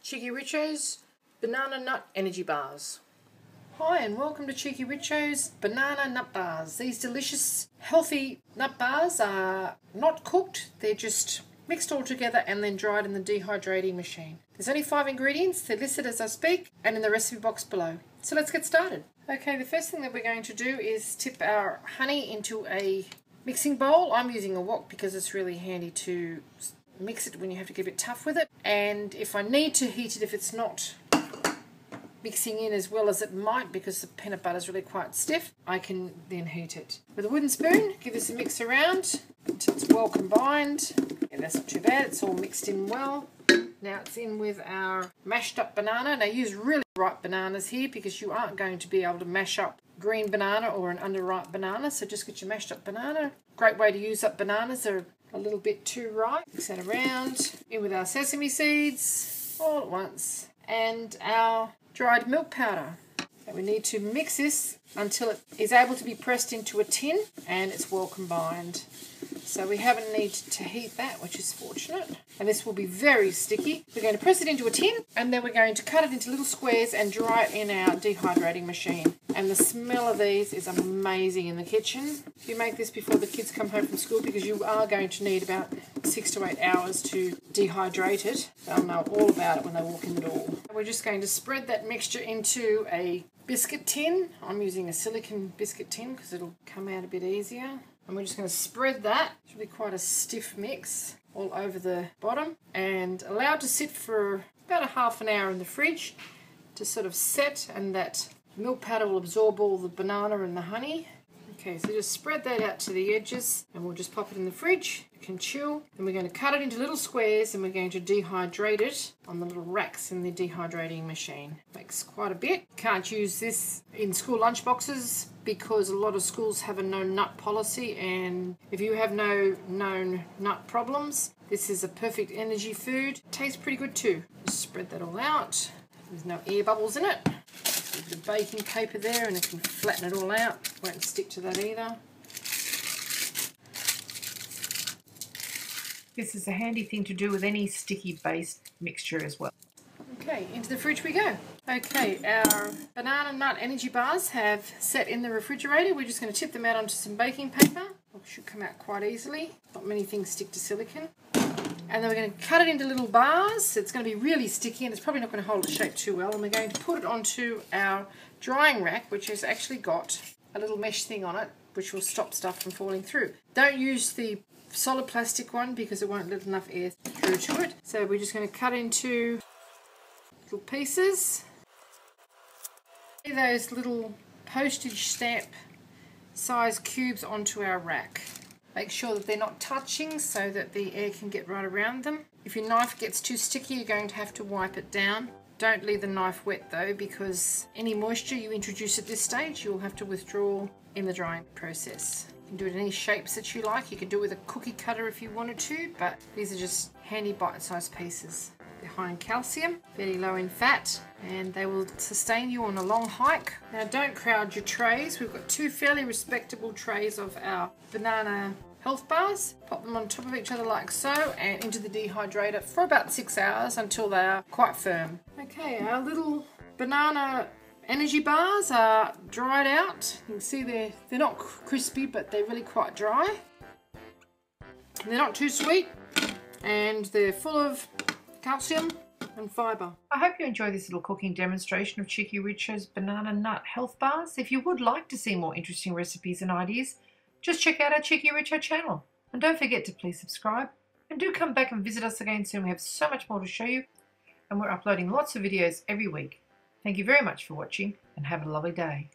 cheekyricho's Banana Nut Energy Bars. Hi and welcome to cheekyricho's Banana Nut Bars. These delicious healthy nut bars are not cooked, they're just mixed all together and then dried in the dehydrating machine. There's only 5 ingredients, they're listed as I speak and in the recipe box below. So let's get started. Okay, the first thing that we're going to do is tip our honey into a mixing bowl. I'm using a wok because it's really handy to mix it when you have to get a bit tough with it. And if I need to heat it, if it's not mixing in as well as it might because the peanut butter is really quite stiff, I can then heat it. With a wooden spoon, give this a mix around until it's well combined. Yeah, that's not too bad, it's all mixed in well. Now it's in with our mashed up banana. Now use really ripe bananas here because you aren't going to be able to mash up green banana or an underripe banana, so just get your mashed up banana. Great way to use up bananas, they're a little bit too ripe. Mix that around. In with our sesame seeds all at once and our dried milk powder. And we need to mix this until it is able to be pressed into a tin and it's well combined. So we haven't needed to heat that, which is fortunate. And this will be very sticky. We're going to press it into a tin and then we're going to cut it into little squares and dry it in our dehydrating machine. And the smell of these is amazing in the kitchen. If you make this before the kids come home from school, because you are going to need about 6 to 8 hours to dehydrate it. They'll know all about it when they walk in the door. We're just going to spread that mixture into a biscuit tin. I'm using a silicone biscuit tin because it'll come out a bit easier. And we're just going to spread that. It's really quite a stiff mix all over the bottom and allow it to sit for about a half an hour in the fridge to sort of set, and that milk powder will absorb all the banana and the honey. Okay, so just spread that out to the edges and we'll just pop it in the fridge. It can chill. Then we're going to cut it into little squares and we're going to dehydrate it on the little racks in the dehydrating machine. Makes quite a bit. Can't use this in school lunch boxes because a lot of schools have a no nut policy, and if you have no known nut problems, this is a perfect energy food. Tastes pretty good too. Just spread that all out. There's no air bubbles in it. A bit of baking paper there and it can flatten it all out. Won't stick to that either. This is a handy thing to do with any sticky based mixture as well. Okay, into the fridge we go. Okay, our banana nut energy bars have set in the refrigerator. We're just going to tip them out onto some baking paper. It should come out quite easily. Not many things stick to silicone. And then we're going to cut it into little bars. It's going to be really sticky and it's probably not going to hold its shape too well. And we're going to put it onto our drying rack, which has actually got a little mesh thing on it, which will stop stuff from falling through. Don't use the solid plastic one because it won't let enough air through to it. So we're just going to cut into little pieces. Those little postage stamp size cubes onto our rack. Make sure that they're not touching so that the air can get right around them. If your knife gets too sticky, you're going to have to wipe it down. Don't leave the knife wet though, because any moisture you introduce at this stage, you'll have to withdraw in the drying process. You can do it in any shapes that you like. You can do it with a cookie cutter if you wanted to, but these are just handy bite-sized pieces. They're high in calcium, very low in fat, and they will sustain you on a long hike. Now don't crowd your trays. We've got 2 fairly respectable trays of our banana health bars. Pop them on top of each other like so and into the dehydrator for about 6 hours until they are quite firm. Okay, our little banana energy bars are dried out. You can see they're not crispy, but they're really quite dry. And they're not too sweet and they're full of calcium and fibre. I hope you enjoy this little cooking demonstration of cheekyricho's banana nut health bars. If you would like to see more interesting recipes and ideas, just check out our cheekyricho channel. And don't forget to please subscribe. And do come back and visit us again soon. We have so much more to show you. And we're uploading lots of videos every week. Thank you very much for watching and have a lovely day.